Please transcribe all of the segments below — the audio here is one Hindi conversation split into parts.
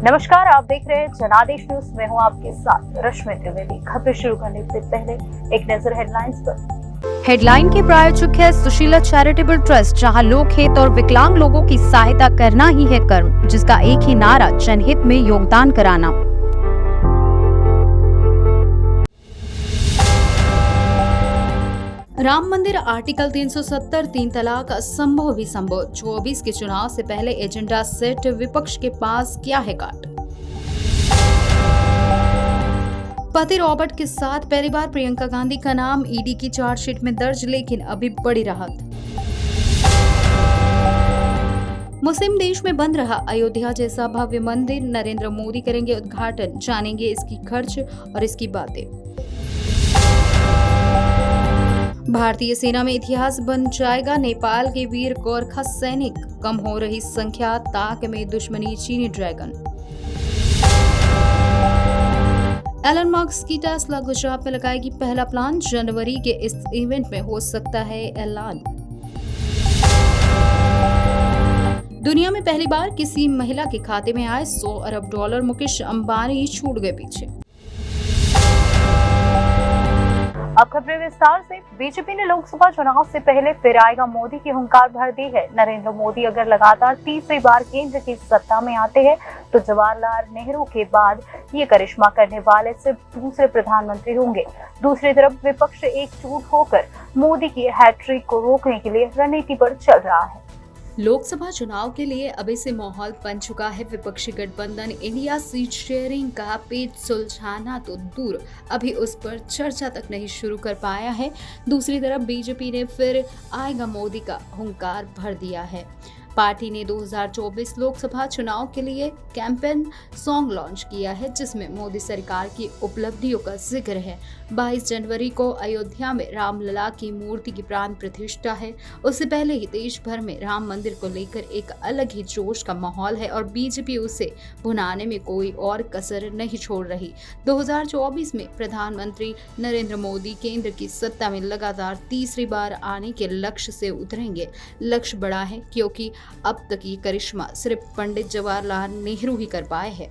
नमस्कार, आप देख रहे हैं जनादेश न्यूज। मैं हूं आपके साथ रश्मि त्रिवेदी। खबरें शुरू करने से पहले एक नजर हेडलाइंस पर। हेडलाइन के प्रायोजक है सुशीला चैरिटेबल ट्रस्ट, जहां लोकहित और विकलांग लोगों की सहायता करना ही है कर्म, जिसका एक ही नारा जनहित में योगदान कराना। राम मंदिर आर्टिकल 370 तीन तलाक असंभव भी संभव। 24 के चुनाव से पहले एजेंडा सेट, विपक्ष के पास क्या है काट। पति रॉबर्ट के साथ पहली बार प्रियंका गांधी का नाम ईडी की चार्जशीट में दर्ज, लेकिन अभी बड़ी राहत। मुस्लिम देश में बन रहा अयोध्या जैसा भव्य मंदिर, नरेंद्र मोदी करेंगे उद्घाटन, जानेंगे इसकी खर्च और इसकी बातें। भारतीय सेना में इतिहास बन जाएगा, नेपाल के वीर गोरखा सैनिक, कम हो रही संख्या, ताक में दुश्मनी चीनी ड्रैगन। एलन मस्क की टेस्ला गुजरात में लगाएगी पहला प्लान, जनवरी के इस इवेंट में हो सकता है ऐलान। दुनिया में पहली बार किसी महिला के खाते में आए $100 अरब, मुकेश अंबानी छूट गए पीछे। अब खबरें विस्तार से। बीजेपी ने लोकसभा चुनाव से पहले फिर आएगा मोदी की हुंकार भर दी है। नरेंद्र मोदी अगर लगातार तीसरी बार केंद्र की सत्ता में आते हैं तो जवाहरलाल नेहरू के बाद ये करिश्मा करने वाले सिर्फ दूसरे प्रधानमंत्री होंगे। दूसरी तरफ विपक्ष एकजुट होकर मोदी की हैट्रिक को रोकने के लिए रणनीति पर चल रहा है। लोकसभा चुनाव के लिए अभी से माहौल बन चुका है। विपक्षी गठबंधन इंडिया सीट शेयरिंग का पेच सुलझाना तो दूर, अभी उस पर चर्चा तक नहीं शुरू कर पाया है। दूसरी तरफ बीजेपी ने फिर आएगा मोदी का हुंकार भर दिया है। पार्टी ने 2024 लोकसभा चुनाव के लिए कैंपेन सॉन्ग लॉन्च किया है, जिसमें मोदी सरकार की उपलब्धियों का जिक्र है। 22 जनवरी को अयोध्या में रामलला की मूर्ति की प्राण प्रतिष्ठा है। उससे पहले ही देश भर में राम मंदिर को लेकर एक अलग ही जोश का माहौल है और बीजेपी उसे भुनाने में कोई और कसर नहीं छोड़ रही। 2024 में प्रधानमंत्री नरेंद्र मोदी केंद्र की सत्ता में लगातार तीसरी बार आने के लक्ष्य से उतरेंगे। लक्ष्य बड़ा है क्योंकि अब तक ये करिश्मा सिर्फ पंडित जवाहरलाल नेहरू ही कर पाए हैं।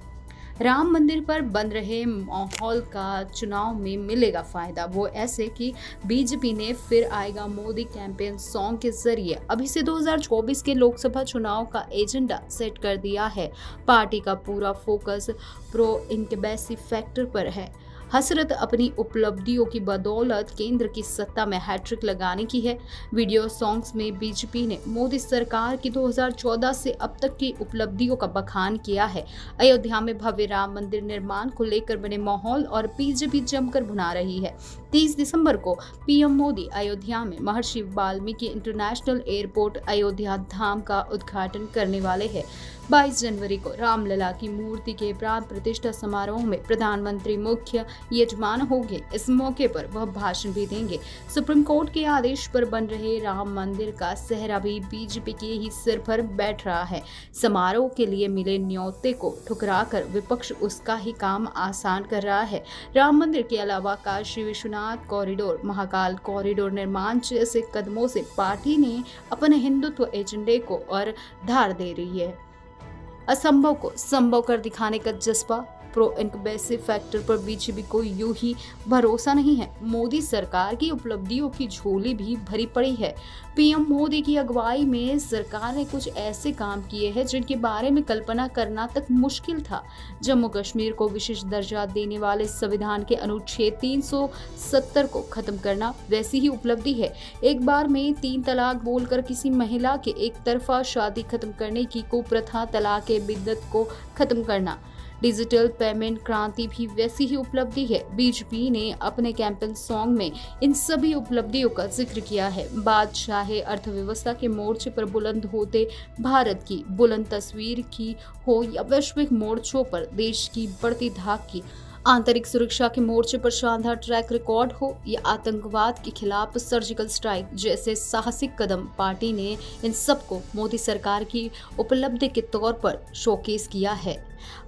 राम मंदिर पर बन रहे माहौल का चुनाव में मिलेगा फायदा, वो ऐसे कि बीजेपी ने फिर आएगा मोदी कैंपेन सॉन्ग के जरिए अभी से 2024 के लोकसभा चुनाव का एजेंडा सेट कर दिया है। पार्टी का पूरा फोकस प्रो इनकम्बेंसी फैक्टर पर है। हसरत अपनी उपलब्धियों की बदौलत केंद्र की सत्ता में हैट्रिक लगाने की है। वीडियो सॉन्ग्स में बीजेपी ने मोदी सरकार की 2014 से अब तक की उपलब्धियों का बखान किया है। अयोध्या में भव्य राम मंदिर निर्माण को लेकर बने माहौल और बीजेपी जमकर भुना रही है। 30 दिसंबर को पीएम मोदी अयोध्या में महर्षि वाल्मीकि इंटरनेशनल एयरपोर्ट अयोध्या धाम का उद्घाटन करने वाले हैं। 22 जनवरी को रामलला की मूर्ति के प्राण प्रतिष्ठा समारोह में प्रधानमंत्री मुख्य यजमान होंगे। इस मौके पर वह भाषण भी देंगे। सुप्रीम कोर्ट के आदेश पर बन रहे राम मंदिर का सेहरा भी बीजेपी के ही सिर पर बैठ रहा है। समारोह के लिए मिले न्योते को ठुकराकर विपक्ष उसका ही काम आसान कर रहा है। राम मंदिर के अलावा काशी विश्वनाथ कॉरिडोर, महाकाल कॉरिडोर निर्माण जैसे कदमों से पार्टी ने अपने हिंदुत्व एजेंडे को और धार दे रही है। असंभव को संभव कर दिखाने का जज्बा, प्रो इनकम्बेंसी फैक्टर पर बीजेपी को यूं ही भरोसा नहीं है। मोदी सरकार की उपलब्धियों की झोली भी भरी पड़ी है। पीएम मोदी की अगुवाई में सरकार ने कुछ ऐसे काम किए हैं जिनके बारे में कल्पना करना तक मुश्किल था। जम्मू कश्मीर को विशेष दर्जा देने वाले संविधान के अनुच्छेद 370 को खत्म करना वैसी ही उपलब्धि है। एक बार में 3 तलाक बोलकर किसी महिला के एक तरफा शादी खत्म करने की कुप्रथा, तलाक ए बिद्दत को खत्म करना। डिजिटल पेमेंट क्रांति भी वैसी ही उपलब्धि है। बीजेपी ने अपने कैंपेन सॉन्ग में इन सभी उपलब्धियों का जिक्र किया है। बात चाहे अर्थव्यवस्था के मोर्चे पर बुलंद होते भारत की बुलंद तस्वीर की हो या वैश्विक मोर्चों पर देश की बढ़ती धाक की, आंतरिक सुरक्षा के मोर्चे पर शानदार ट्रैक रिकॉर्ड हो या आतंकवाद के खिलाफ सर्जिकल स्ट्राइक जैसे साहसिक कदम, पार्टी ने इन सबको मोदी सरकार की उपलब्धि के तौर पर शोकेस किया है।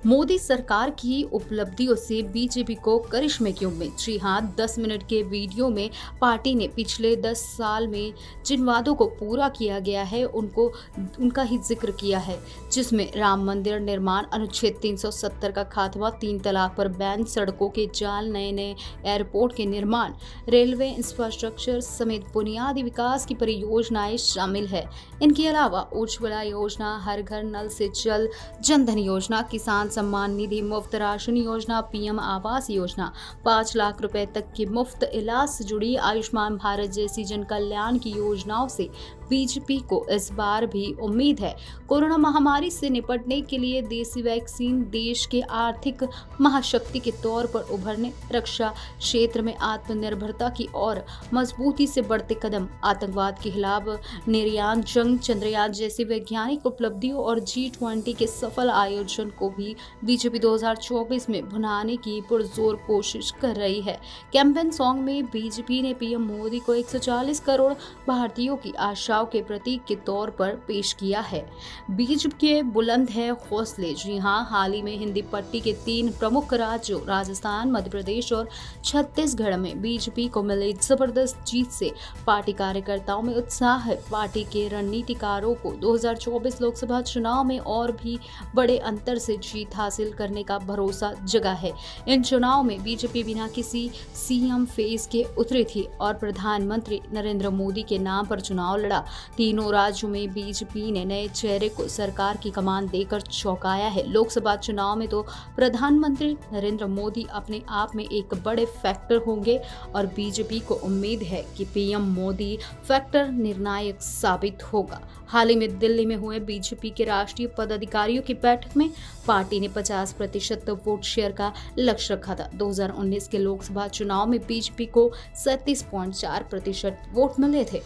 मोदी सरकार की उपलब्धियों से बीजेपी को करिश्मे की उम्मीद। जी हां, 10 मिनट के वीडियो में पार्टी ने पिछले 10 साल में जिन वादों को पूरा किया गया है उनका ही जिक्र किया है, जिसमें राम मंदिर निर्माण, अनुच्छेद 370 का खात्मा, 3 तलाक पर बैन, सड़कों के जाल, नए एयरपोर्ट के निर्माण, रेलवे इंफ्रास्ट्रक्चर समेत बुनियादी विकास की परियोजनाएं शामिल है। इनके अलावा उज्ज्वला योजना, हर घर नल से जल, जनधन योजना, किसान सम्मान निधि, मुफ्त राशन योजना, पीएम आवास योजना, 5 लाख रुपए तक की मुफ्त इलाज से जुड़ी आयुष्मान भारत जैसी जन कल्याण की योजनाओं से बीजेपी को इस बार भी उम्मीद है। कोरोना महामारी से निपटने के लिए देसी वैक्सीन, देश के आर्थिक महाशक्ति के तौर पर उभरने, रक्षा क्षेत्र में आत्मनिर्भरता की ओर मजबूती से बढ़ते कदम, आतंकवाद के खिलाफ निर्यात जंग, चंद्रयान जैसी वैज्ञानिक उपलब्धियों और G20 के सफल आयोजन को भी बीजेपी 2024 में भुनाने की पुरजोर कोशिश कर रही है। कैंपेन सॉन्ग में बीजेपी ने पीएम मोदी को 140 करोड़ भारतीयों की आशाओं के प्रतीक के तौर पर पेश किया है। बीजेपी के बुलंद है हौसले। जी हां, हाल ही में हिंदी पट्टी के 3 प्रमुख राज्यों राजस्थान, मध्य प्रदेश और छत्तीसगढ़ में बीजेपी को मिली जबरदस्त जीत से पार्टी कार्यकर्ताओं में उत्साह है। पार्टी के रणनीतिकारों को 2024 लोकसभा चुनाव में और भी बड़े अंतर से जीत हासिल करने का भरोसा जगा है। इन चुनाव में बीजेपी बिना किसी सीएम फेस के उतरी थी और प्रधानमंत्री नरेंद्र मोदी के नाम पर चुनाव लड़ा। तीनों राज्यों में बीजेपी ने नए चेहरे को सरकार की कमान देकर चौंकाया है। लोकसभा चुनाव में तो प्रधानमंत्री नरेंद्र मोदी अपने आप में एक बड़े फैक्टर होंगे और बीजेपी को उम्मीद है कि पीएम मोदी फैक्टर निर्णायक साबित होगा। हाल ही में दिल्ली में हुए बीजेपी के राष्ट्रीय पदाधिकारियों की बैठक में पार्टी ने 50% वोट शेयर का लक्ष्य रखा था। 2019 के लोकसभा चुनाव में बीजेपी को 37.4% वोट मिले थे।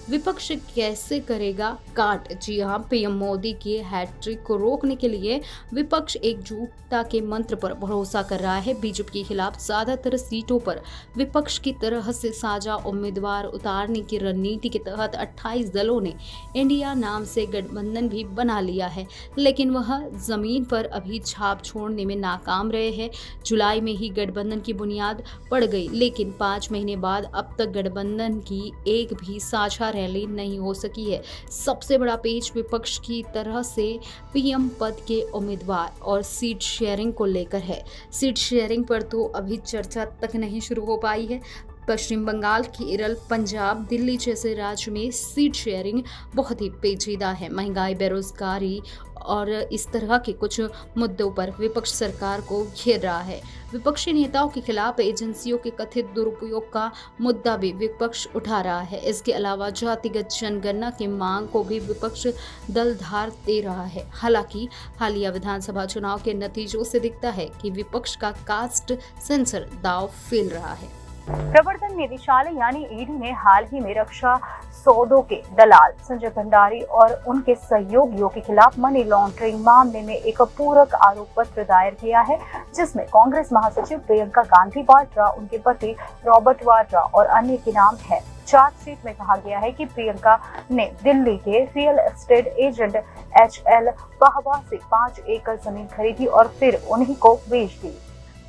विपक्ष कैसे करेगा काट? जी हां, पीएम मोदी की हैट्रिक को रोकने के लिए विपक्ष एकजुटता के मंत्र पर भरोसा कर रहा है। बीजेपी के खिलाफ ज्यादातर सीटों पर विपक्ष की तरह से साझा उम्मीदवार उतारने की रणनीति के तहत 28 दलों ने इंडिया नाम से गठबंधन भी बना लिया है, लेकिन वह जमीन पर अभी छाप छोड़ने में नाकाम रहे हैं। जुलाई में ही गठबंधन की बुनियाद पड़ गई, लेकिन 5 महीने बाद अब तक गठबंधन की एक भी साझा रैली नहीं हो सकी है। सबसे बड़ा पेच विपक्ष की तरह से पीएम पद के उम्मीदवार और सीट शेयरिंग को लेकर है। सीट शेयरिंग पर तो अभी चर्चा तक नहीं शुरू हो पाई है। पश्चिम बंगाल, केरल, पंजाब, दिल्ली जैसे राज्यों में सीट शेयरिंग बहुत ही पेचीदा है। महंगाई, बेरोजगारी और इस तरह के कुछ मुद्दों पर विपक्ष सरकार को घेर रहा है। विपक्षी नेताओं के खिलाफ एजेंसियों के कथित दुरुपयोग का मुद्दा भी विपक्ष उठा रहा है। इसके अलावा जातिगत जनगणना की मांग को भी विपक्ष दलधार दे रहा है। हालांकि हालिया विधानसभा चुनाव के नतीजों से दिखता है कि विपक्ष का कास्ट सेंसर दांव फेल रहा है। प्रवर्तन निदेशालय यानी ईडी ने हाल ही में रक्षा सौदों के दलाल संजय भंडारी और उनके सहयोगियों के खिलाफ मनी लॉन्ड्रिंग मामले में एक पूरक आरोप पत्र दायर किया है, जिसमें कांग्रेस महासचिव प्रियंका गांधी वाड्रा, उनके पति रॉबर्ट वाड्रा और अन्य के नाम है। चार्जशीट में कहा गया है कि प्रियंका ने दिल्ली के real estate agent HL Pahwa से 5 एकड़ जमीन खरीदी और फिर उन्हीं को बेच दी।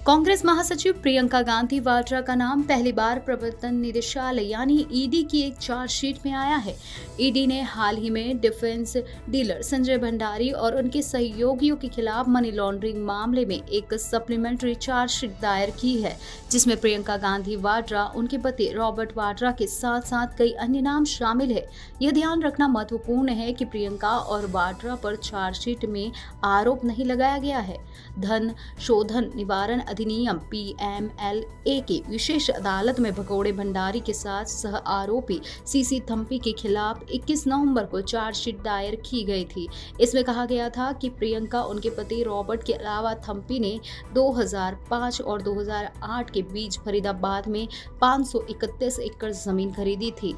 कांग्रेस महासचिव प्रियंका गांधी वाड्रा का नाम पहली बार प्रवर्तन निदेशालय यानी ईडी की एक चार्जशीट में आया है। ईडी ने हाल ही में डिफेंस डीलर संजय भंडारी और उनके सहयोगियों के खिलाफ मनी लॉन्ड्रिंग मामले में एक सप्लीमेंट्री चार्जशीट दायर की है, जिसमें प्रियंका गांधी वाड्रा, उनके पति रॉबर्ट वाड्रा के साथ साथ कई अन्य नाम शामिल है। यह ध्यान रखना महत्वपूर्ण है कि प्रियंका और वाड्रा पर चार्जशीट में आरोप नहीं लगाया गया है। धन शोधन निवारण अधिनियम PMLA की विशेष अदालत में भगोड़े भंडारी के साथ सह आरोपी CC थम्पी के खिलाफ 21 नवंबर को चार्जशीट दायर की गई थी। इसमें कहा गया था कि प्रियंका, उनके पति रॉबर्ट के अलावा थम्पी ने 2005 और 2008 के बीच फरीदाबाद में 531 एकड़ जमीन खरीदी थी।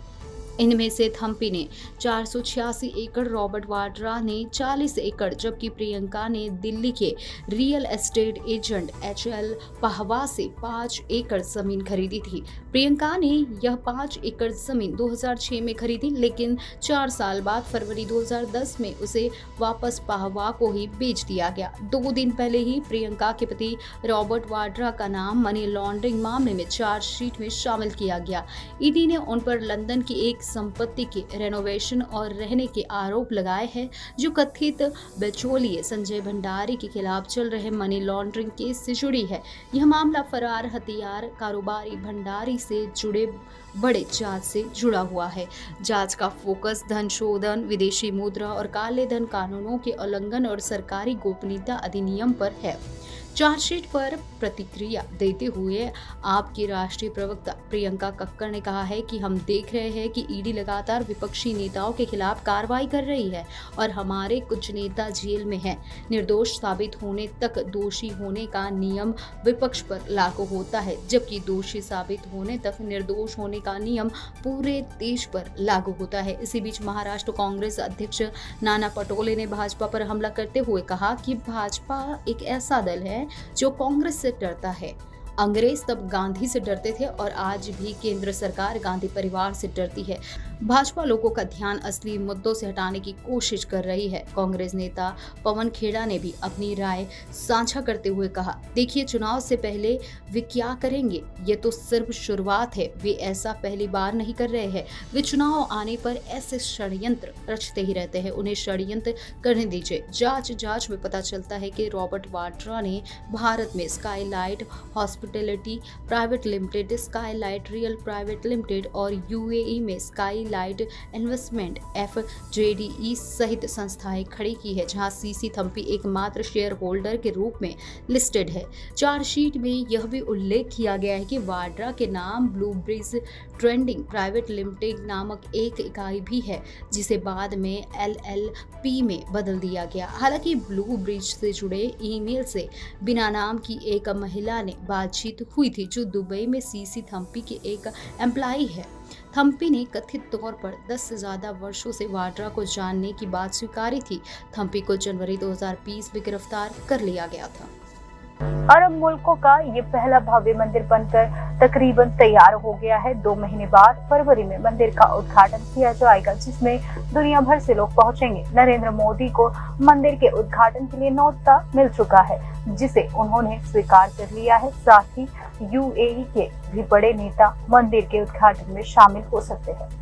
इनमें से थम्पी ने 486 एकड़, रॉबर्ट वाड्रा ने 40 एकड़, जबकि प्रियंका ने दिल्ली के real estate agent HL Pahwa से 5 एकड़ जमीन खरीदी थी। प्रियंका ने यह 5 एकड़ जमीन 2006 में खरीदी, लेकिन 4 साल बाद फरवरी 2010 में उसे वापस पहवा को ही बेच दिया गया। 2 दिन पहले ही प्रियंका के पति रॉबर्ट वाड्रा का नाम मनी लॉन्ड्रिंग मामले में चार्जशीट में शामिल किया गया। ईडी ने उन पर लंदन की एक संपत्ति के रेनोवेशन और रहने के आरोप लगाए हैं, जो कथित बिचौलिए संजय भंडारी के खिलाफ चल रहे मनी लॉन्ड्रिंग केस से जुड़ी है। यह मामला फरार हथियार कारोबारी भंडारी से जुड़े बड़े जांच से जुड़ा हुआ है। जांच का फोकस धन शोधन, विदेशी मुद्रा और काले धन कानूनों के उल्लंघन और सरकारी गोपनीयता अधिनियम पर है। चार्जशीट पर प्रतिक्रिया देते हुए आपकी राष्ट्रीय प्रवक्ता प्रियंका कक्कड़ ने कहा है कि हम देख रहे हैं कि ईडी लगातार विपक्षी नेताओं के खिलाफ कार्रवाई कर रही है और हमारे कुछ नेता जेल में हैं। निर्दोष साबित होने तक दोषी होने का नियम विपक्ष पर लागू होता है, जबकि दोषी साबित होने तक निर्दोष होने का नियम पूरे देश पर लागू होता है। इसी बीच महाराष्ट्र कांग्रेस अध्यक्ष नाना पटोले ने भाजपा पर हमला करते हुए कहा कि भाजपा एक ऐसा दल है जो कांग्रेस से डरता है। अंग्रेज तब गांधी से डरते थे और आज भी केंद्र सरकार गांधी परिवार से डरती है। भाजपा लोगों का ध्यान असली मुद्दों से हटाने की कोशिश कर रही है। कांग्रेस नेता पवन खेड़ा ने भी अपनी राय साझा करते हुए कहा, देखिए चुनाव से पहले वे क्या करेंगे, ये तो सिर्फ शुरुआत है। वे ऐसा पहली बार नहीं कर रहे हैं। वे चुनाव आने पर ऐसे षड्यंत्र रचते ही रहते हैं। उन्हें षड्यंत्र करने दीजिए। जांच में पता चलता है कि रॉबर्ट वाड्रा ने भारत में Skylight hospitality private limited, Skylight real private limited और UAE में स्काईलाइट इन्वेस्टमेंट FJDE सहित संस्थाएं खड़ी की है, जहां सीसी थम्पी एकमात्र शेयर होल्डर के रूप में लिस्टेड है। चार्जशीट में यह भी उल्लेख किया गया है कि वाड्रा के नाम blue bridge trading private limited नामक एक इकाई भी है, जिसे बाद में LLP में बदल दिया गया। हालांकि ब्लू ब्रिज से जुड़े ईमेल से बिना नाम की एक महिला ने बातचीत हुई थी, जो दुबई में सीसी थम्पी की एक एम्प्लॉई है। थम्पी ने कथित तौर पर 10 से ज्यादा वर्षों से वाड्रा को जानने की बात स्वीकारी थी। थम्पी को जनवरी 2020 में गिरफ्तार कर लिया गया था। अरब मुल्कों का ये पहला भव्य मंदिर बनकर तकरीबन तैयार हो गया है। 2 महीने बाद फरवरी में मंदिर का उद्घाटन किया जाएगा, जिसमें दुनिया भर से लोग पहुंचेंगे। नरेंद्र मोदी को मंदिर के उद्घाटन के लिए न्योता मिल चुका है, जिसे उन्होंने स्वीकार कर लिया है। साथ ही UAE के भी बड़े नेता मंदिर के उद्घाटन में शामिल हो सकते हैं।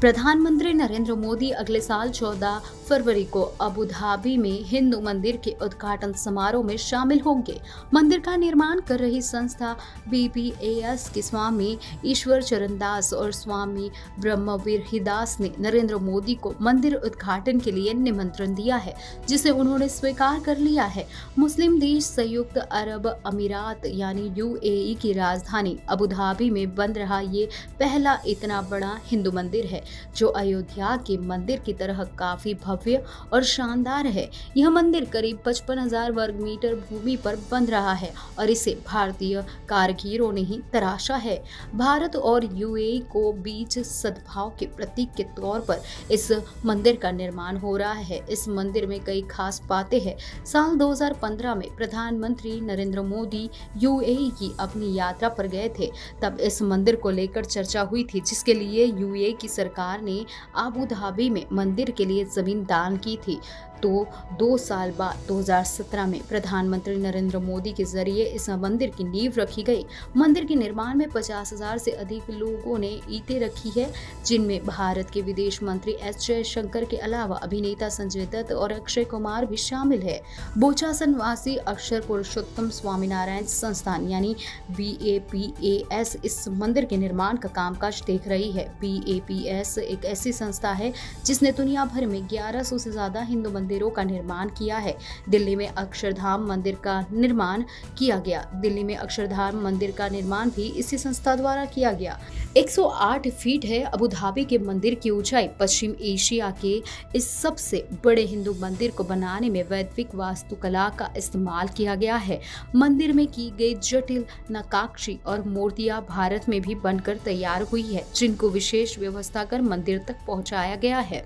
प्रधानमंत्री नरेंद्र मोदी अगले साल 14 फरवरी को अबू धाबी में हिंदू मंदिर के उद्घाटन समारोह में शामिल होंगे। मंदिर का निर्माण कर रही संस्था BPAS के स्वामी ईश्वर चरणदास और स्वामी ब्रह्मवीर दास ने नरेंद्र मोदी को मंदिर उद्घाटन के लिए निमंत्रण दिया है, जिसे उन्होंने स्वीकार कर लिया है। मुस्लिम देश संयुक्त अरब अमीरात यानी UAE की राजधानी अबू धाबी में बन रहा ये पहला इतना बड़ा हिंदू मंदिर है, जो अयोध्या के मंदिर की तरह काफी भव्य और शानदार है। यह मंदिर करीब 55,000 वर्ग मीटर भूमि पर बन रहा है और इसे भारतीय कारीगरों ने ही तराशा है। भारत और UAE को बीच सद्भाव के प्रतीक के तौर पर इस मंदिर का निर्माण हो रहा है। इस मंदिर में कई खास बातें हैं। साल 2015 में प्रधानमंत्री नरेंद्र मोदी UAE की अपनी यात्रा पर गए थे। तब इस मंदिर को लेकर चर्चा हुई थी, जिसके लिए UAE की सरकार ने अबू धाबी में मंदिर के लिए जमीन दान की थी। तो 2 साल बाद 2017 में प्रधानमंत्री नरेंद्र मोदी के जरिए इस मंदिर की नींव रखी गई। मंदिर के निर्माण में 50,000 से अधिक लोगों ने ईंटें रखी है, जिनमें भारत के विदेश मंत्री S जयशंकर के अलावा अभिनेता संजय दत्त और अक्षय कुमार भी शामिल है। बोचासन वासी अक्षर पुरुषोत्तम स्वामीनारायण संस्थान यानी BAPAS इस मंदिर के निर्माण का कामकाज देख रही है। BAPAS एक ऐसी संस्था है जिसने दुनिया भर में 1100 से ज्यादा हिंदू मंदिर मंदिरों का निर्माण किया है। दिल्ली में अक्षरधाम मंदिर का निर्माण किया गया। दिल्ली में अक्षरधाम मंदिर का निर्माण भी इसी संस्था द्वारा किया गया। 108 फीट है अबू धाबी के मंदिर की ऊंचाई। पश्चिम एशिया के इस सबसे बड़े हिंदू मंदिर को बनाने में वैदिक वास्तुकला का इस्तेमाल किया गया है। मंदिर में की गई जटिल नक्काशी और मूर्तियां भारत में भी बनकर तैयार हुई है, जिनको विशेष व्यवस्था कर मंदिर तक पहुंचाया गया है।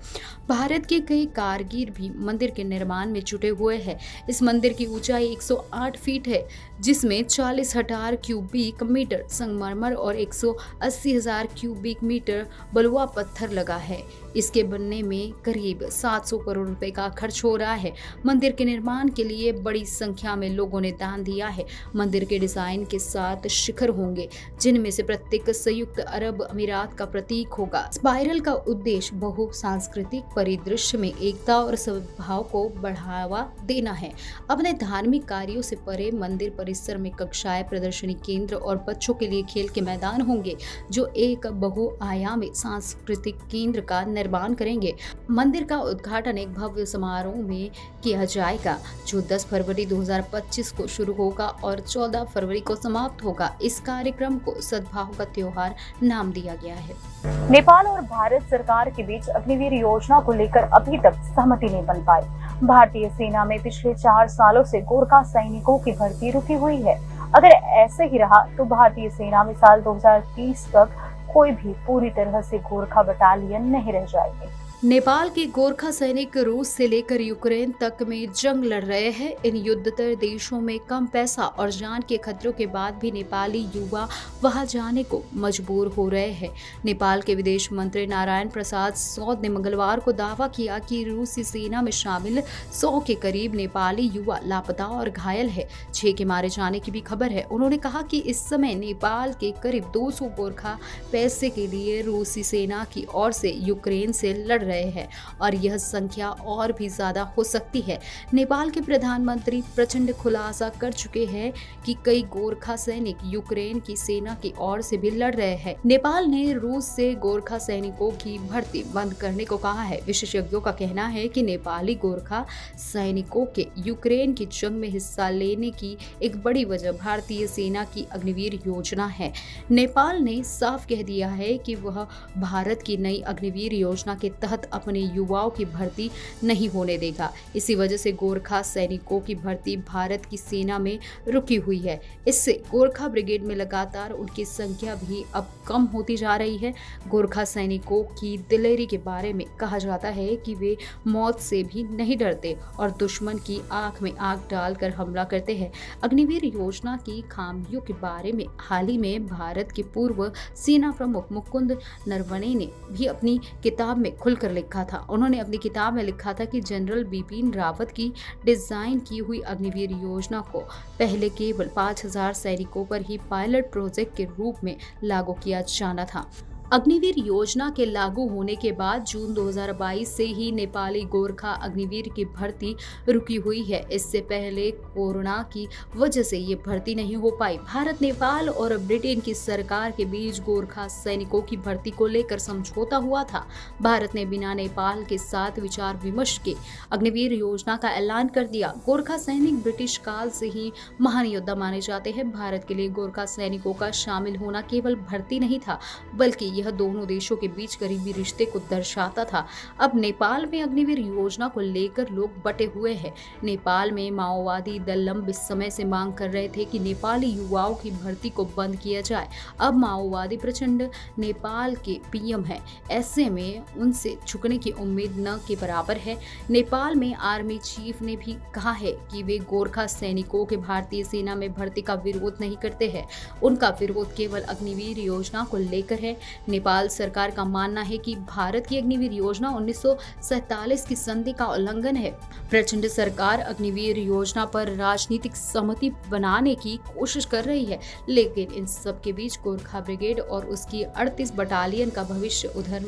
भारत के कई कारीगर भी मंदिर के निर्माण में जुटे हुए हैं। इस मंदिर की ऊंचाई 108 फीट है, जिसमें 40,000 क्यूबिक मीटर संगमरमर और 180,000 क्यूबिक मीटर बलुआ पत्थर लगा है। इसके बनने में करीब 700 करोड़ रुपए का खर्च हो रहा है। मंदिर के निर्माण के लिए बड़ी संख्या में लोगों ने दान दिया है। मंदिर के डिजाइन के 7 शिखर होंगे, जिनमें से प्रत्येक संयुक्त अरब अमीरात का प्रतीक होगा। स्पाइरल का उद्देश्य बहुसांस्कृतिक परिदृश्य में एकता और सद्भाव को बढ़ावा देना है। अपने धार्मिक कार्यों से परे मंदिर परिसर में कक्षाएं, प्रदर्शनी केंद्र और बच्चों के लिए खेल के मैदान होंगे, जो एक बहुआयामी सांस्कृतिक केंद्र का निर्माण करेंगे। मंदिर का उद्घाटन एक भव्य समारोह में किया जाएगा, जो 10 फरवरी 2025 को शुरू होगा और 14 फरवरी को समाप्त होगा। इस कार्यक्रम को सद्भाव का त्योहार नाम दिया गया है। नेपाल और भारत सरकार के बीच अग्निवीर योजना को लेकर अभी तक सहमति नहीं बन पाई। भारतीय सेना में पिछले 4 सालों से गोरखा सैनिकों की भर्ती रुकी हुई है। अगर ऐसे ही रहा तो भारतीय सेना में साल 2030 तक कोई भी पूरी तरह से गोरखा बटालियन नहीं रह जाएगी। नेपाल के गोरखा सैनिक रूस से लेकर यूक्रेन तक में जंग लड़ रहे हैं। इन युद्धतर देशों में कम पैसा और जान के खतरों के बाद भी नेपाली युवा वहां जाने को मजबूर हो रहे हैं। नेपाल के विदेश मंत्री नारायण प्रसाद सौद ने मंगलवार को दावा किया कि रूसी सेना में शामिल 100 के करीब नेपाली युवा लापता और घायल है। 6 के मारे जाने की भी खबर है। उन्होंने कहा कि इस समय नेपाल के करीब 200 गोरखा पैसे के लिए रूसी सेना की ओर से यूक्रेन से लड़ रहे हैं और यह संख्या और भी ज्यादा हो सकती है। नेपाल के प्रधानमंत्री प्रचंड खुलासा कर चुके हैं कि कई गोरखा सैनिक यूक्रेन की सेना की ओर से भी लड़ रहे हैं। नेपाल ने रूस से गोरखा सैनिकों की भर्ती बंद करने को कहा है। विशेषज्ञों का कहना है कि नेपाली गोरखा सैनिकों के यूक्रेन की जंग में हिस्सा लेने की एक बड़ी वजह भारतीय सेना की अग्निवीर योजना है। नेपाल ने साफ कह दिया है कि वह भारत की नई अग्निवीर योजना के तहत अपने युवाओं की भर्ती नहीं होने देगा। इसी वजह से गोरखा सैनिकों की भर्ती भारत की सेना में रुकी हुई है। इससे गोरखा ब्रिगेड में लगातार उनकी संख्या भी अब कम होती जा रही है। गोरखा सैनिकों की दिलेरी के बारे में कहा जाता है कि वे मौत से भी नहीं डरते और दुश्मन की आंख में आंख डालकर हमला करते हैं। अग्निवीर योजना की खामियों के बारे में हाल ही में भारत के पूर्व सेना प्रमुख मुकुंद नरवणे ने भी अपनी किताब में खुलकर लिखा था। उन्होंने अपनी किताब में लिखा था कि जनरल बिपिन रावत की डिजाइन की हुई अग्निवीर योजना को पहले केवल 5,000 सैनिकों पर ही पायलट प्रोजेक्ट के रूप में लागू किया जाना था। अग्निवीर योजना के लागू होने के बाद जून 2022 से ही नेपाली गोरखा अग्निवीर की भर्ती रुकी हुई है। इससे पहले कोरोना की वजह से ये भर्ती नहीं हो पाई। भारत, नेपाल और ब्रिटेन की सरकार के बीच गोरखा सैनिकों की भर्ती को लेकर समझौता हुआ था। भारत ने बिना नेपाल के साथ विचार विमर्श के अग्निवीर योजना का ऐलान कर दिया। गोरखा सैनिक ब्रिटिश काल से ही महान योद्धा माने जाते हैं। भारत के लिए गोरखा सैनिकों का शामिल होना केवल भर्ती नहीं था, बल्कि यह दोनों देशों के बीच करीबी रिश्ते को दर्शाता था। अब नेपाल में अग्निवीर योजना को लेकर लोग बटे हुए हैं। नेपाल में माओवादी दल लंबे समय से मांग कर रहे थे कि नेपाली युवाओं की भर्ती को बंद किया जाए। अब माओवादी प्रचंड नेपाल के पीएम हैं। ऐसे में उनसे झुकने की उम्मीद न के बराबर है। नेपाल में आर्मी चीफ ने भी कहा है कि वे गोरखा सैनिकों के भारतीय सेना में भर्ती का विरोध नहीं करते हैं। उनका विरोध केवल अग्निवीर योजना को लेकर है। नेपाल सरकार का मानना है कि भारत की अग्निवीर योजना 1947 की संधि का उल्लंघन है। प्रचंड सरकार अग्निवीर योजना पर राजनीतिक सहमति बनाने की कोशिश कर रही है, लेकिन इन सब के बीच गोरखा ब्रिगेड और उसकी 38 बटालियन का भविष्य उधर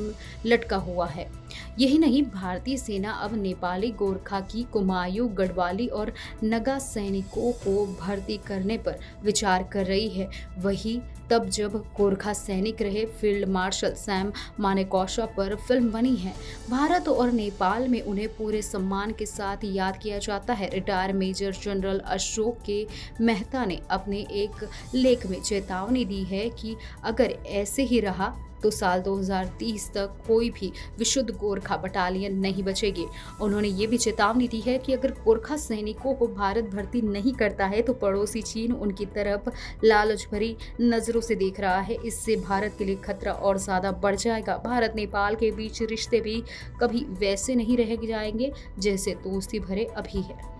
लटका हुआ है। यही नहीं, भारतीय सेना अब नेपाली गोरखा की कुमायूं, गढ़वाली और नगा सैनिकों को भर्ती करने पर विचार कर रही है। वही तब जब गोरखा सैनिक रहे field field marshal Sam Manekshaw पर फिल्म बनी है। भारत और नेपाल में उन्हें पूरे सम्मान के साथ याद किया जाता है। रिटायर मेजर जनरल अशोक के मेहता ने अपने एक लेख में चेतावनी दी है कि अगर ऐसे ही रहा तो साल 2030 तक कोई भी विशुद्ध गोरखा बटालियन नहीं बचेगी। उन्होंने ये भी चेतावनी दी है कि अगर गोरखा सैनिकों को भारत भर्ती नहीं करता है तो पड़ोसी चीन उनकी तरफ लालच भरी नजरों से देख रहा है। इससे भारत के लिए खतरा और ज्यादा बढ़ जाएगा। भारत नेपाल के बीच रिश्ते भी कभी वैसे नहीं रह जाएंगे जैसे दोस्ती भरे अभी है।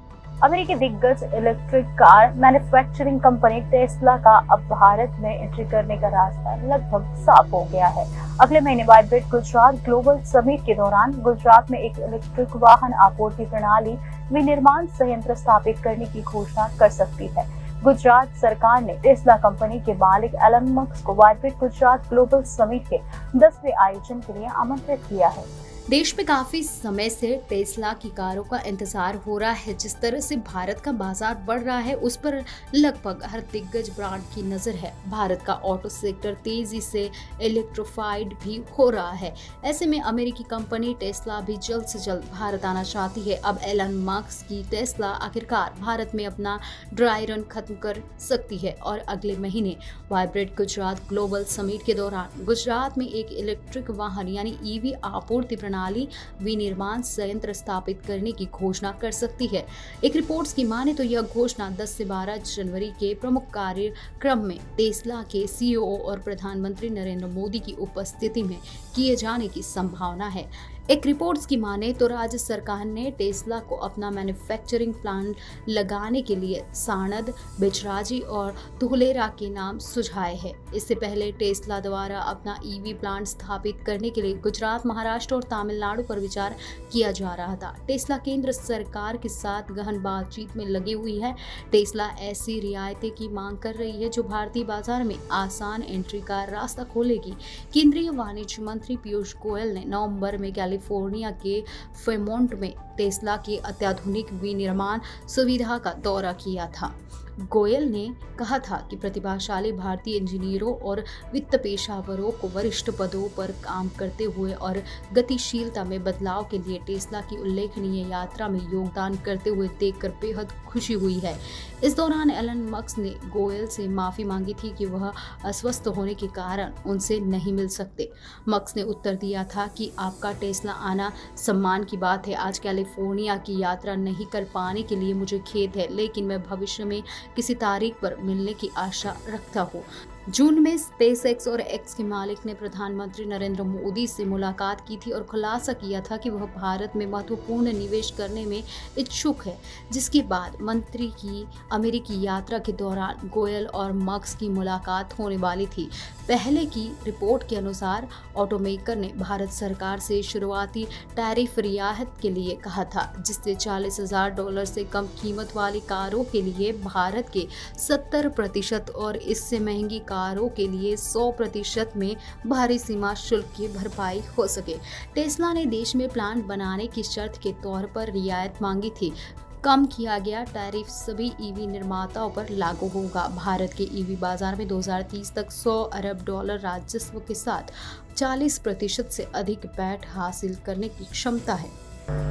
अमेरिकी दिग्गज electric car manufacturing company Tesla का अब भारत में एंट्री करने का रास्ता लगभग साफ हो गया है। अगले महीने वाइब्रेट गुजरात ग्लोबल समिट के दौरान गुजरात में एक इलेक्ट्रिक वाहन आपूर्ति प्रणाली विनिर्माण संयंत्र स्थापित करने की घोषणा कर सकती है। गुजरात सरकार ने टेस्ला कंपनी के मालिक एलन मस्क को वाइब्रेट गुजरात ग्लोबल समिट के 10वें आयोजन के लिए आमंत्रित किया है। देश में काफी समय से टेस्ला की कारों का इंतजार हो रहा है। जिस तरह से भारत का बाजार बढ़ रहा है उस पर लगभग हर दिग्गज ब्रांड की नजर है। भारत का ऑटो सेक्टर तेजी से इलेक्ट्रिफाइड भी हो रहा है। ऐसे में अमेरिकी कंपनी टेस्ला भी जल्द से जल्द भारत आना चाहती है। अब एलन मस्क की टेस्ला आखिरकार भारत में अपना ड्राई रन खत्म कर सकती है और अगले महीने वाइब्रेट गुजरात ग्लोबल समिट के दौरान गुजरात में एक इलेक्ट्रिक वाहन यानी ईवी आपूर्ति प्रणाली विनिर्माण संयंत्र स्थापित करने की घोषणा कर सकती है। एक रिपोर्ट्स की माने तो यह घोषणा 10 से 12 जनवरी के प्रमुख कार्यक्रम में टेस्ला के सीईओ और प्रधानमंत्री नरेंद्र मोदी की उपस्थिति में किए जाने की संभावना है। एक रिपोर्ट्स की माने तो राज्य सरकार ने टेस्ला को अपना मैन्युफैक्चरिंग प्लांट लगाने के लिए साणंद, बिचराजी और धुलेरा के नाम सुझाए हैं। इससे पहले टेस्ला द्वारा अपना ईवी प्लांट स्थापित करने के लिए गुजरात, महाराष्ट्र और तमिलनाडु पर विचार किया जा रहा था। टेस्ला केंद्र सरकार के साथ गहन बातचीत में लगी हुई है। टेस्ला ऐसी रियायतें की मांग कर रही है जो भारतीय बाजार में आसान एंट्री का रास्ता खोलेगी। केंद्रीय वाणिज्य मंत्री पीयूष गोयल ने नवंबर में कैलिफोर्निया के फेमोंट में टेस्ला की अत्याधुनिक विनिर्माण सुविधा का दौरा किया था। गोयल ने कहा था कि प्रतिभाशाली भारतीय इंजीनियरों और वित्त पेशेवरों को वरिष्ठ पदों पर काम करते हुए और गतिशीलता में बदलाव के लिए टेस्ला की उल्लेखनीय यात्रा में योगदान करते हुए देखकर बेहद खुशी हुई है। इस दौरान एलन मस्क ने गोयल से माफी मांगी थी कि वह अस्वस्थ होने के कारण उनसे नहीं मिल सकते। मस्क ने उत्तर दिया था कि आपका टेस्ला आना सम्मान की बात है। आज कैलिफोर्निया की यात्रा नहीं कर पाने के लिए मुझे खेद है, लेकिन मैं भविष्य में किसी तारीख पर मिलने की आशा रखता हूँ। जून में स्पेसएक्स और एक्स के मालिक ने प्रधानमंत्री नरेंद्र मोदी से मुलाकात की थी और खुलासा किया था कि वह भारत में महत्वपूर्ण निवेश करने में इच्छुक है। जिसके बाद मंत्री की अमेरिकी यात्रा के दौरान गोयल और मस्क की मुलाकात होने वाली थी। पहले की रिपोर्ट के अनुसार ऑटोमेकर ने भारत सरकार से शुरुआती टैरिफ रियायत के लिए कहा था, जिससे $40,000 से कम कीमत वाली कारों के लिए भारत के 70% और इससे महंगी कारों के लिए 100% में भारी सीमा शुल्क की भरपाई हो सके। टेस्ला ने देश में प्लांट बनाने की शर्त के तौर पर रियायत मांगी थी। कम किया गया टैरिफ सभी ईवी निर्माताओं पर लागू होगा। भारत के ईवी बाजार में 2030 तक $100 अरब राजस्व के साथ 40% से अधिक पैठ हासिल करने की क्षमता है।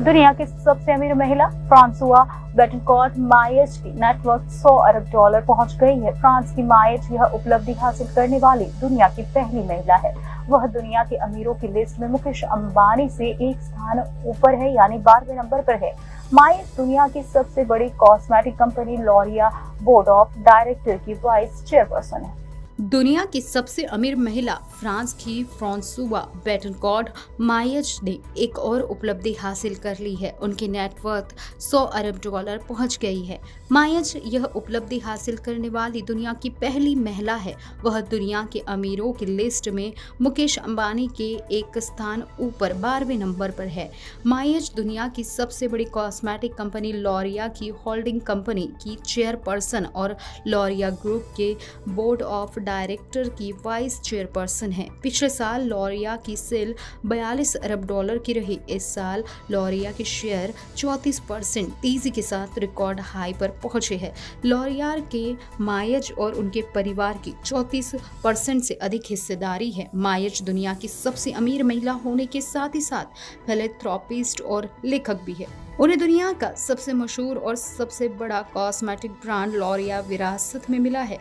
दुनिया की सबसे अमीर महिला फ्रांसुआ बेटनकॉर्ट मायज की नेटवर्थ $100 अरब पहुंच गई है। फ्रांस की मायज यह उपलब्धि हासिल करने वाली दुनिया की पहली महिला है। वह दुनिया के अमीरों की लिस्ट में मुकेश अंबानी से एक स्थान ऊपर है, यानी 12वें नंबर पर है। मायज दुनिया की सबसे बड़ी cosmetic company L'Oreal board of director की वाइस चेयरपर्सन है। दुनिया की सबसे अमीर महिला फ्रांस की फ्रांसुआ बेटनकॉर्ट मायज ने एक और उपलब्धि हासिल कर ली है। उनकी नेटवर्थ $100 अरब पहुंच गई है। मायज यह उपलब्धि हासिल करने वाली दुनिया की पहली महिला है। वह दुनिया के अमीरों की लिस्ट में मुकेश अंबानी के एक स्थान ऊपर 12वें नंबर पर है। मायज दुनिया की सबसे बड़ी कॉस्मेटिक कंपनी लॉरिया की होल्डिंग कंपनी की चेयरपर्सन और लॉरिया ग्रुप के बोर्ड ऑफ डायरेक्टर की वाइस चेयरपर्सन हैं। पिछले साल लॉरिया की सेल 42 अरब डॉलर की रही। इस साल लॉरिया के शेयर 34% तेजी के साथ रिकॉर्ड हाई पर पहुंचे हैं। लॉरिया के मायज और उनके परिवार की 34% से अधिक हिस्सेदारी है। मायज दुनिया की सबसे अमीर महिला होने के साथ ही साथ फिलैंथ्रोपिस्ट और लेखक भी है। उन्हें दुनिया का सबसे मशहूर और सबसे बड़ा कॉस्मेटिक ब्रांड लॉरिया विरासत में मिला है।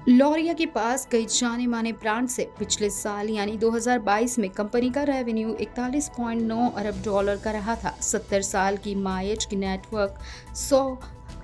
लॉरिया के पास कई जाने माने ब्रांड्स है। पिछले साल यानी 2022 में कंपनी का रेवेन्यू 41.9 अरब डॉलर का रहा था। 70 साल की मायज की नेटवर्क 100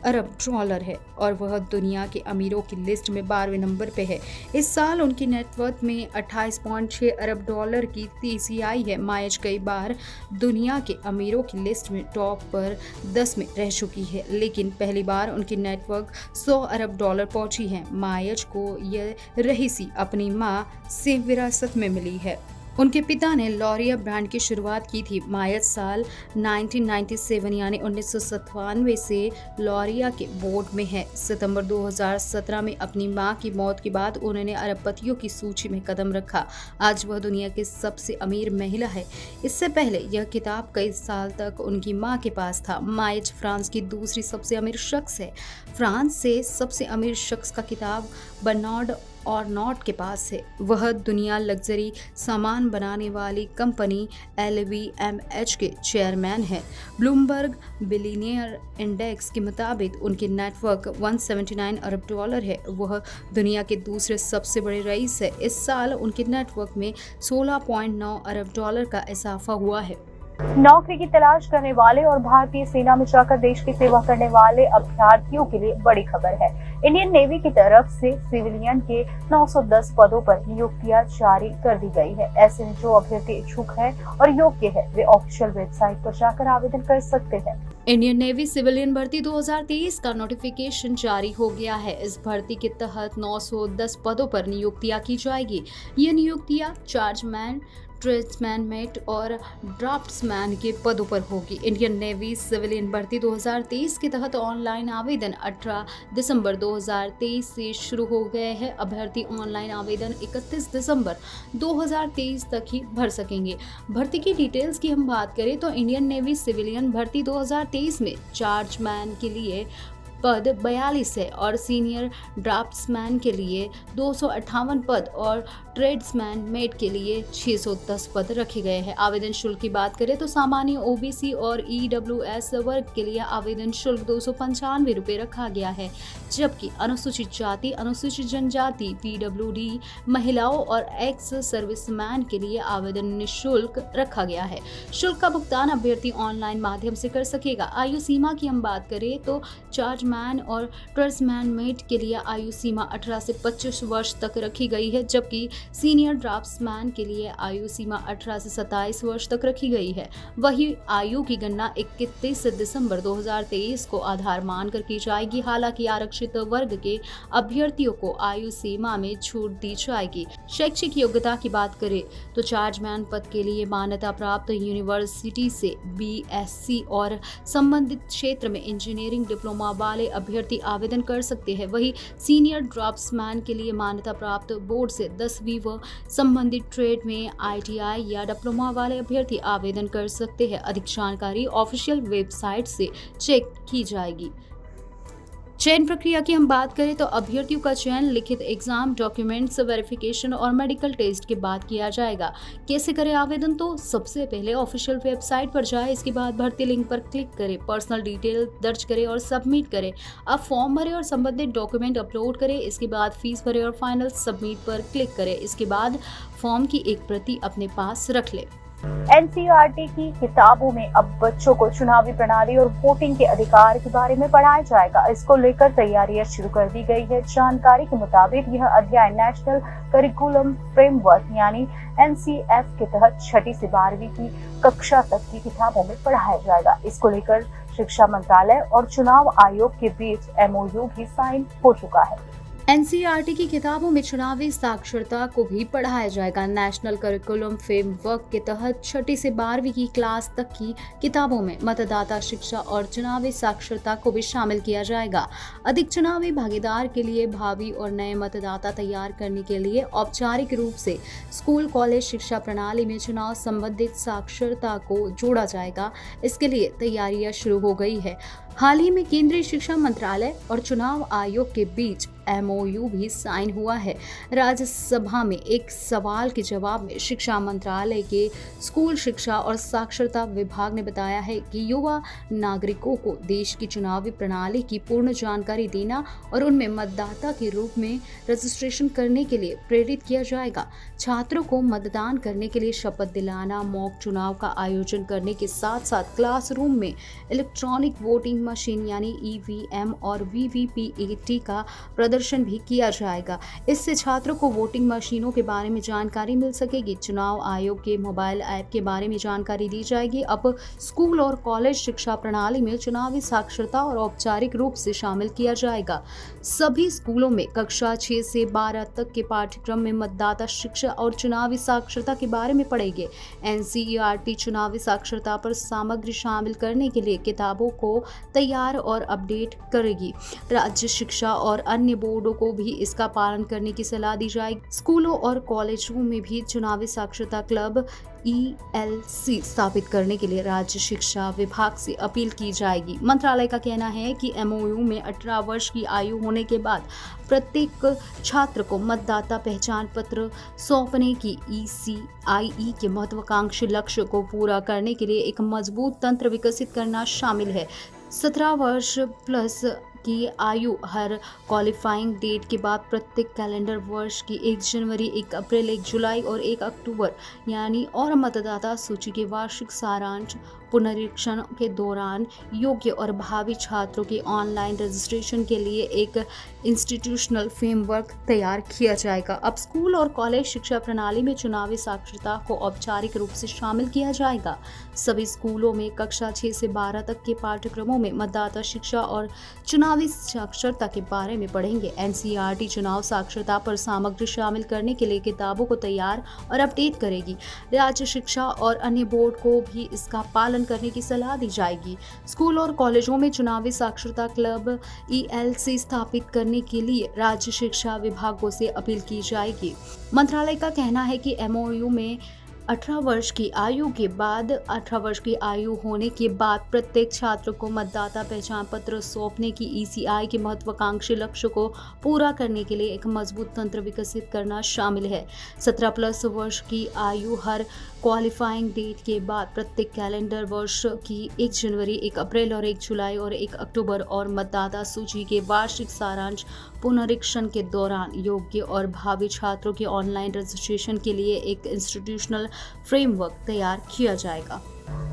अरब डॉलर है और वह दुनिया के अमीरों की लिस्ट में 12वें नंबर पे है। इस साल उनकी नेटवर्थ में 28.6 अरब डॉलर की तेजी आई है। मायज कई बार दुनिया के अमीरों की लिस्ट में टॉप पर 10 में रह चुकी है, लेकिन पहली बार उनकी नेटवर्क 100 अरब डॉलर पहुंची है। मायज को यह रईसी अपनी मां से विरासत में मिली है। उनके पिता ने लॉरिया ब्रांड की शुरुआत की थी। मायज साल 1997 यानी 1997 से लॉरिया के बोर्ड में है। सितंबर 2017 में अपनी मां की मौत के बाद उन्होंने अरबपतियों की सूची में कदम रखा। आज वह दुनिया की सबसे अमीर महिला है। इससे पहले यह खिताब कई साल तक उनकी मां के पास था। मायज फ्रांस की दूसरी सबसे अमीर शख्स है। फ्रांस से सबसे अमीर शख्स का खिताब बर्नार्ड आर्नॉट के पास है। वह दुनिया लग्जरी सामान बनाने वाली कंपनी LVMH के चेयरमैन है। ब्लूमबर्ग बिलियनियर इंडेक्स के मुताबिक उनकी नेटवर्क 179 अरब डॉलर है। वह दुनिया के दूसरे सबसे बड़े रईस है। इस साल उनके नेटवर्क में 16.9 अरब डॉलर का इजाफा हुआ है। नौकरी की तलाश करने वाले और भारतीय सेना में जाकर देश की सेवा करने वाले अभ्यर्थियों के लिए बड़ी खबर है। इंडियन नेवी की तरफ से सिविलियन के 910 पदों पर नियुक्तियां जारी कर दी गई है। ऐसे में जो अभ्यर्थी इच्छुक है और योग्य है वे ऑफिशियल वेबसाइट पर जाकर आवेदन कर सकते हैं। इंडियन नेवी सिविलियन भर्ती 2023 का नोटिफिकेशन जारी हो गया है। इस भर्ती के तहत 910 पदों पर नियुक्तियां की जाएगी। ये नियुक्तियां चार्जमैन, ट्रेड्समैन, मेट और ड्राफ्ट्समैन के पदों पर होगी। इंडियन नेवी सिविलियन भर्ती 2023 के तहत ऑनलाइन आवेदन 18 दिसंबर 2023 से शुरू हो गए हैं। अभ्यर्थी ऑनलाइन आवेदन 31 दिसंबर 2023 तक ही भर सकेंगे। भर्ती की डिटेल्स की हम बात करें तो इंडियन नेवी सिविलियन भर्ती 2023 में चार्जमैन के लिए पद 42 है और सीनियर ड्राफ्ट्समैन के लिए 258 पद और ट्रेड्समैन मेट के लिए 610 पद रखे गए हैं। आवेदन शुल्क की बात करें तो सामान्य OBC और EWS वर्ग के लिए आवेदन शुल्क 295 रुपये रखा गया है, जबकि अनुसूचित जाति, अनुसूचित जनजाति, PWD, महिलाओं और एक्स सर्विसमैन के लिए आवेदन निःशुल्क रखा गया है। शुल्क का भुगतान अभ्यर्थी ऑनलाइन माध्यम से कर सकेगा। आयु सीमा की हम बात करें तो चार्जमैन और ट्रेड्समैन मेट के लिए आयु सीमा 18 से 25 वर्ष तक रखी गई है, जबकि सीनियर ड्राफ्ट्समैन के लिए आयु सीमा 18 से 27 वर्ष तक रखी गई है। वही आयु की गणना 31 दिसंबर 2023 को आधार मानकर की जाएगी। हालांकि आरक्षित वर्ग के अभ्यर्थियों को आयु सीमा में छूट दी जाएगी। शैक्षिक योग्यता की बात करें तो चार्जमैन पद के लिए मान्यता प्राप्त यूनिवर्सिटी से BSc और संबंधित क्षेत्र में इंजीनियरिंग डिप्लोमा वाले अभ्यर्थी आवेदन कर सकते हैं। वही सीनियर ड्राफ्ट्समैन के लिए मान्यता प्राप्त बोर्ड से 10वीं व संबंधित ट्रेड में ITI या डिप्लोमा वाले अभ्यर्थी आवेदन कर सकते हैं। अधिक जानकारी ऑफिशियल वेबसाइट से चेक की जाएगी। चयन प्रक्रिया की हम बात करें तो अभ्यर्थियों का चयन लिखित एग्जाम, डॉक्यूमेंट्स वेरिफिकेशन और मेडिकल टेस्ट के बाद किया जाएगा। कैसे करें आवेदन? तो सबसे पहले ऑफिशियल वेबसाइट पर जाएं, इसके बाद भर्ती लिंक पर क्लिक करें, पर्सनल डिटेल दर्ज करें और सबमिट करें। अब फॉर्म भरें और संबंधित डॉक्यूमेंट अपलोड करें। इसके बाद फीस भरें और फाइनल सबमिट पर क्लिक करें। इसके बाद फॉर्म की एक प्रति अपने पास रख लें। NCERT की किताबों में अब बच्चों को चुनावी प्रणाली और वोटिंग के अधिकार के बारे में पढ़ाया जाएगा। इसको लेकर तैयारियां शुरू कर दी गई है। जानकारी के मुताबिक यह अध्याय नेशनल करिकुलम फ्रेमवर्क यानी NCF के तहत 6ठी से 12वीं की कक्षा तक की किताबों में पढ़ाया जाएगा। इसको लेकर शिक्षा मंत्रालय और चुनाव आयोग के बीच MOU भी साइन हो चुका है। एनसीईआरटी की किताबों में चुनावी साक्षरता को भी पढ़ाया जाएगा। नेशनल करिकुलम फ्रेमवर्क के तहत 6ठी से 12वीं की क्लास तक की किताबों में मतदाता शिक्षा और चुनावी साक्षरता को भी शामिल किया जाएगा। अधिक चुनावी भागीदार के लिए भावी और नए मतदाता तैयार करने के लिए औपचारिक रूप से स्कूल कॉलेज शिक्षा प्रणाली में चुनाव संबंधित साक्षरता को जोड़ा जाएगा। इसके लिए तैयारियां शुरू हो गई है। हाल ही में केंद्रीय शिक्षा मंत्रालय और चुनाव आयोग के बीच एमओयू भी साइन हुआ है। राज्यसभा में एक सवाल के जवाब में शिक्षा मंत्रालय के स्कूल शिक्षा और साक्षरता विभाग ने बताया है कि युवा नागरिकों को देश की चुनावी प्रणाली की पूर्ण जानकारी देना और उनमें मतदाता के रूप में रजिस्ट्रेशन करने के लिए प्रेरित किया जाएगा। छात्रों को मतदान करने के लिए शपथ दिलाना, मॉक चुनाव का आयोजन करने के साथ साथ क्लासरूम में इलेक्ट्रॉनिक वोटिंग मशीन यानी ईवीएम और वीवीपीएटी का प्रदर्शन भी किया जाएगा। इससे छात्रों को वोटिंग मशीनों के बारे में जानकारी मिल सकेगी। चुनाव आयोग के मोबाइल ऐप के बारे में जानकारी दी जाएगी। अब स्कूल और कॉलेज शिक्षा प्रणाली में चुनावी साक्षरता और औपचारिक रूप से शामिल किया जाएगा। सभी स्कूलों में कक्षा 6 से 12 तक के पाठ्यक्रम में मतदाता शिक्षा और चुनावी साक्षरता के बारे में पढ़ेंगे। एनसीईआरटी चुनावी साक्षरता पर सामग्री शामिल करने के लिए किताबों को तैयार और अपडेट करेगी। राज्य शिक्षा और अन्य बोर्डों को भी इसका पालन करने की सलाह दी जाएगी। स्कूलों और कॉलेजों में भी चुनावी साक्षरता क्लब ELC स्थापित करने के लिए राज्य शिक्षा विभाग से अपील की जाएगी। मंत्रालय का कहना है कि एमओयू में 18 वर्ष की आयु होने के बाद प्रत्येक छात्र को मतदाता पहचान पत्र सौंपने की ECIE के महत्वाकांक्षी लक्ष्य को पूरा करने के लिए एक मजबूत तंत्र विकसित करना शामिल है। 17 वर्ष प्लस की आयु हर क्वालिफाइंग डेट के बाद प्रत्येक कैलेंडर वर्ष की 1 जनवरी, 1 अप्रैल, 1 जुलाई और 1 अक्टूबर यानी और मतदाता सूची के वार्षिक सारांश पुनरीक्षण के दौरान योग्य और भावी छात्रों के ऑनलाइन रजिस्ट्रेशन के लिए एक इंस्टीट्यूशनल फ्रेमवर्क तैयार किया जाएगा। अब स्कूल और कॉलेज शिक्षा प्रणाली में चुनावी साक्षरता को औपचारिक रूप से शामिल किया जाएगा। सभी स्कूलों में कक्षा 6 से 12 तक के पाठ्यक्रमों में मतदाता शिक्षा और चुनावी साक्षरता के बारे में पढ़ेंगे। एनसीईआरटी चुनाव साक्षरता पर सामग्री शामिल करने के लिए किताबों को तैयार और अपडेट करेगी। राज्य शिक्षा और अन्य बोर्ड को भी इसका पालन करने की सलाह दी जाएगी। स्कूल और कॉलेजों में चुनावी साक्षरता क्लब ELC स्थापित करने के लिए राज्य शिक्षा विभागों से अपील की जाएगी। मंत्रालय का कहना है कि एमओयू में 18 वर्ष की आयु होने के बाद प्रत्येक छात्र को मतदाता पहचान पत्र सौंपने की ECI के महत्वाकांक्षी लक्ष्य को पूरा करने के लिए एक मजबूत तंत्र विकसित करना शामिल है। 17 प्लस वर्ष की आयु हर क्वालिफाइंग डेट के बाद प्रत्येक कैलेंडर वर्ष की 1 जनवरी, 1 अप्रैल और 1 जुलाई और 1 अक्टूबर और मतदाता सूची के वार्षिक सारांश पुनरीक्षण के दौरान योग्य और भावी छात्रों के ऑनलाइन रजिस्ट्रेशन के लिए एक इंस्टीट्यूशनल फ्रेमवर्क तैयार किया जाएगा।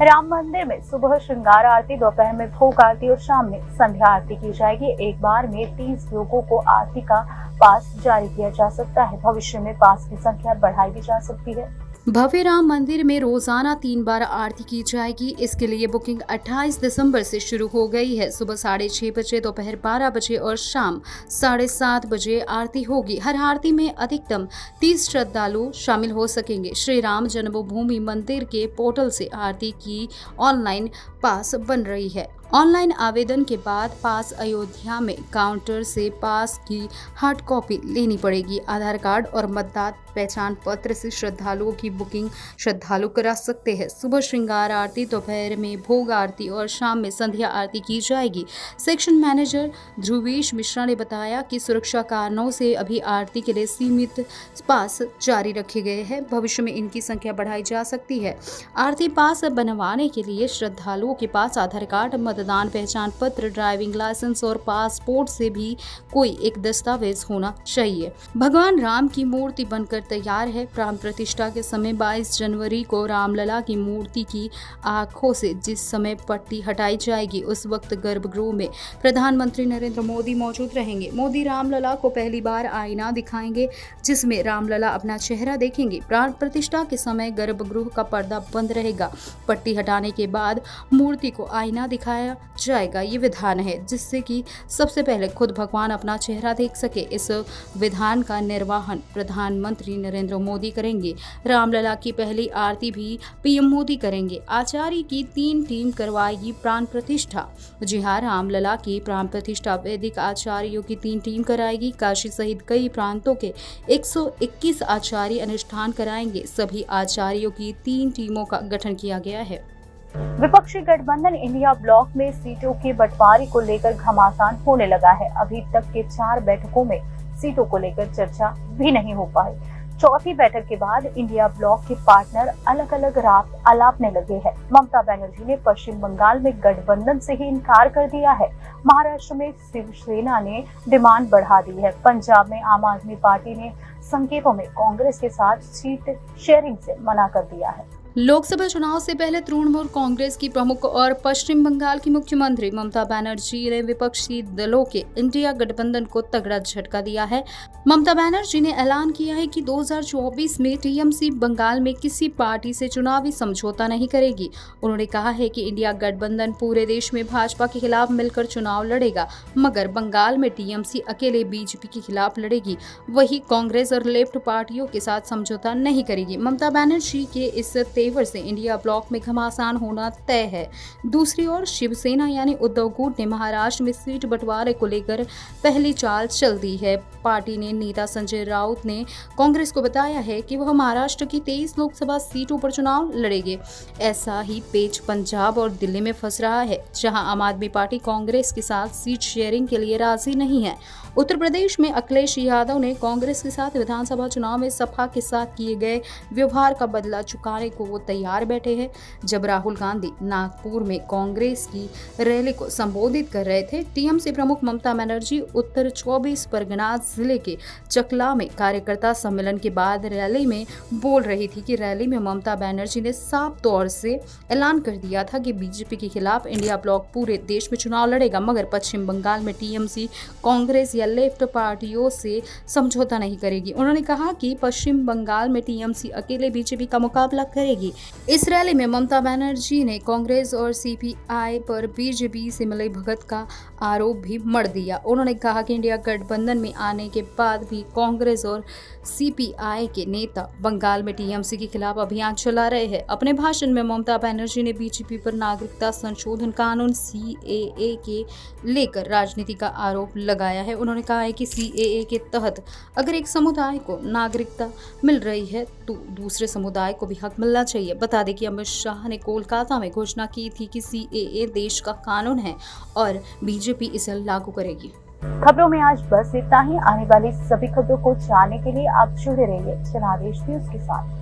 राम मंदिर में सुबह श्रृंगार आरती, दोपहर में भोग आरती और शाम में संध्या आरती की जाएगी। एक बार में 30 लोगों को आरती का पास जारी किया जा सकता है। भविष्य में पास की संख्या बढ़ाई भी जा सकती है। भव्य राम मंदिर में रोजाना 3 बार आरती की जाएगी। इसके लिए बुकिंग 28 दिसंबर से शुरू हो गई है। सुबह 6:30 बजे, दोपहर 12 बजे और शाम 7:30 बजे आरती होगी। हर आरती में अधिकतम 30 श्रद्धालु शामिल हो सकेंगे। श्री राम जन्मभूमि मंदिर के पोर्टल से आरती की ऑनलाइन पास बन रही है। ऑनलाइन आवेदन के बाद पास अयोध्या में काउंटर से पास की हार्ड कॉपी लेनी पड़ेगी। आधार कार्ड और मतदाता पहचान पत्र से श्रद्धालुओं की बुकिंग श्रद्धालु करा सकते हैं। सुबह श्रृंगार आरती, दोपहर में भोग आरती और शाम में संध्या आरती की जाएगी। सेक्शन मैनेजर ध्रुवेश मिश्रा ने बताया कि सुरक्षा कारणों से अभी आरती के लिए सीमित पास जारी रखे गए हैं। भविष्य में इनकी संख्या बढ़ाई जा सकती है। आरती पास बनवाने के लिए श्रद्धालुओं के पास आधार कार्ड, मतदान पहचान पत्र, ड्राइविंग लाइसेंस और पासपोर्ट से भी कोई एक दस्तावेज होना चाहिए। भगवान राम की मूर्ति बनकर तैयार है। प्राण प्रतिष्ठा के समय 22 जनवरी को रामलला की मूर्ति की आंखों से जिस समय पट्टी हटाई जाएगी उस वक्त गर्भगृह में प्रधानमंत्री नरेंद्र मोदी मौजूद रहेंगे। मोदी रामलला को पहली बार आईना दिखाएंगे जिसमें रामलला अपना चेहरा देखेंगे। प्राण प्रतिष्ठा के समय गर्भगृह का पर्दा बंद रहेगा। पट्टी हटाने के बाद मूर्ति को आईना दिखाया चलाया जाएगा ये विधान है, जिससे कि सबसे पहले खुद भगवान अपना चेहरा देख सके। इस विधान का निर्वहन प्रधानमंत्री नरेंद्र मोदी करेंगे। रामलला की पहली आरती भी पीएम मोदी करेंगे। आचार्य की 3 टीम करवाएगी प्राण प्रतिष्ठा। जी हाँ, रामलला की प्राण प्रतिष्ठा वैदिक आचार्यों की 3 टीम कराएगी। काशी सहित कई प्रांतों के 121 आचार्य अनुष्ठान कराएंगे। सभी आचार्यों की 3 टीमों का गठन किया गया है। विपक्षी गठबंधन इंडिया ब्लॉक में सीटों के बंटवारे को लेकर घमासान होने लगा है। अभी तक के 4 बैठकों में सीटों को लेकर चर्चा भी नहीं हो पाई। चौथी बैठक के बाद इंडिया ब्लॉक के पार्टनर अलग अलग रात अलापने लगे हैं। ममता बनर्जी ने पश्चिम बंगाल में गठबंधन से ही इनकार कर दिया है। महाराष्ट्र में शिवसेना ने डिमांड बढ़ा दी है। पंजाब में आम आदमी पार्टी ने संकेतों में कांग्रेस के साथ सीट शेयरिंग से मना कर दिया है। लोकसभा चुनाव से पहले तृणमूल कांग्रेस की प्रमुख और पश्चिम बंगाल की मुख्यमंत्री ममता बनर्जी ने विपक्षी दलों के इंडिया गठबंधन को तगड़ा झटका दिया है। ममता बनर्जी ने ऐलान किया है कि 2024 में टीएमसी बंगाल में किसी पार्टी से चुनावी समझौता नहीं करेगी। उन्होंने कहा है कि इंडिया गठबंधन पूरे देश में भाजपा के खिलाफ मिलकर चुनाव लड़ेगा, मगर बंगाल में टीएमसी अकेले बीजेपी के खिलाफ लड़ेगी। वही कांग्रेस और लेफ्ट पार्टियों के साथ समझौता नहीं करेगी। ममता बनर्जी के इस तेवर से इंडिया ब्लॉक में घमासान होना तय है। दूसरी ओर शिवसेना यानी उद्धव गुट ने महाराष्ट्र में सीट बंटवारे को लेकर पहली चाल चल दी है। पार्टी ने नेता संजय राउत ने कांग्रेस को बताया है कि वह महाराष्ट्र की 23 लोकसभा सीटों पर चुनाव लड़ेंगे। ऐसा ही पेच पंजाब और दिल्ली में फंस रहा है, जहां आम आदमी पार्टी कांग्रेस के साथ सीट शेयरिंग के लिए राजी नहीं है। उत्तर प्रदेश में अखिलेश यादव ने कांग्रेस के साथ विधानसभा चुनाव में सपा के साथ किए गए व्यवहार का बदला चुकाने को वो तैयार बैठे हैं। जब राहुल गांधी नागपुर में कांग्रेस की रैली को संबोधित कर रहे थे, टीएमसी प्रमुख ममता बनर्जी उत्तर 24 परगना जिले के चकला में कार्यकर्ता सम्मेलन के बाद रैली में बोल रही थी कि रैली में ममता बनर्जी ने साफ तौर से ऐलान कर दिया था कि बीजेपी के खिलाफ इंडिया ब्लॉक पूरे देश में चुनाव लड़ेगा, मगर पश्चिम बंगाल में टीएमसी कांग्रेस या लेफ्ट पार्टियों से समझौता नहीं करेगी। उन्होंने कहा कि पश्चिम बंगाल में टीएमसी अकेले बीजेपी का मुकाबला करेगी। इस रैली में ममता बनर्जी ने कांग्रेस और सीपीआई पर बीजेपी से मिलीभगत का आरोप भी मढ़ दिया। उन्होंने कहा कि इंडिया गठबंधन में आने के बाद भी कांग्रेस और सीपीआई के नेता बंगाल में टीएमसी के खिलाफ अभियान चला रहे हैं। अपने भाषण में ममता बनर्जी ने बीजेपी पर नागरिकता संशोधन कानून सीएए के लेकर राजनीति का आरोप लगाया है। उन्होंने कहा है कि सीएए के तहत अगर एक समुदाय को नागरिकता मिल रही है तो दूसरे समुदाय को भी हक मिलना चाहिए। बता दें कि अमित शाह ने कोलकाता में घोषणा की थी कि सीएए देश का कानून है और बीजेपी इसे लागू करेगी। खबरों में आज बस इतना ही। आने वाली सभी खबरों को जानने के लिए आप जुड़े रहिए जनादेश न्यूज के साथ।